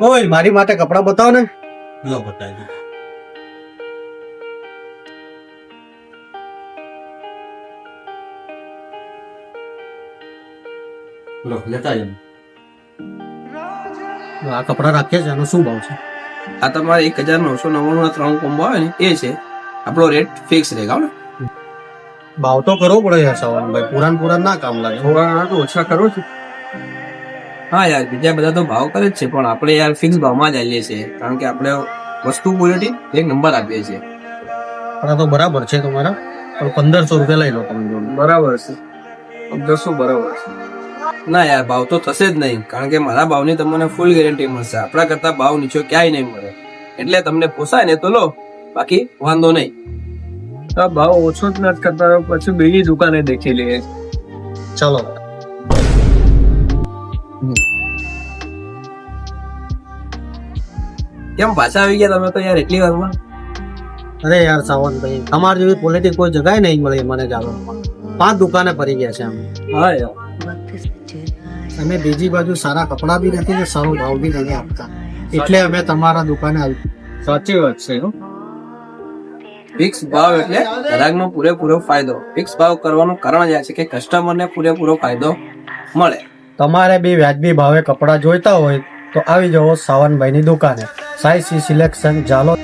ઓય મારી માટે કપડા બતાવો ને. લો બતાવી લો લેતા જાઓ. આ કપડા રાખીએ છે એનો શું ભાવ છે? આ તમારે 1999 ના 3 કોમ્બો આવે ને એ છે. આપણો રેટ ફિક્સ રહેગા ને. ભાવ તો કરવો પડે યાર સાવનભાઈ, પુરાણ ના કામ લાગે. થોડા તો ઓછા કરો છો. હા યાર બીજા બધા તો ભાવ કરે જ છે પણ આપણે યાર ફિક્સ ભાવમાં જ આવીએ છીએ કારણ કે આપણે વસ્તુ ક્વોલિટી એક નંબર આપીએ છીએ. કપડા તો બરાબર છે તમારા, પણ 1500 રૂપિયા લઈ લો તમે જો. બરાબર છે 1500 બરાબર છે. ના યાર ભાવ તો થશે જ નહીં કારણ કે મારા ભાવની તમને ફૂલ ગેરંટી મળશે. આપણા કરતા ભાવ નીચો ક્યાંય નહીં મળે. એટલે તમને પોસાય ને તો લો, બાકી વાંધો નહીં. ભાવ ઓછો જ નથી કરતા પછી બીજી દુકાને દેખી લઈએ. ચલો કેમ પાછા આવી ગયા તમે તો યાર એટલી વારમાં? અરે યાર સાવનભાઈ, તમારી જેવી ક્વોલિટી કોઈ જગ્યાએ નહીં મળે મને જાણવામાં. 5 દુકાને ફરી ગયા છે આમ. હા યાર અમે બીજી બાજુ સારા કપડા બી નથી ને સારો ભાવ બી નથી આપતા, એટલે અમે તમારા દુકાને આવી. સાચી વાત છે હો. ફિક્સ ભાવ એટલે ગ્રાહકનો પૂરેપૂરો ફાયદો. ફિક્સ ભાવ કરવાનું કારણ એ છે કે કસ્ટમરને પૂરેપૂરો ફાયદો મળે. તમારે બી વ્યાજબી ભાવે કપડા જોઈતા હોય તો આવી જાઓ સાવનભાઈની દુકાને. Size selection ઝાલો.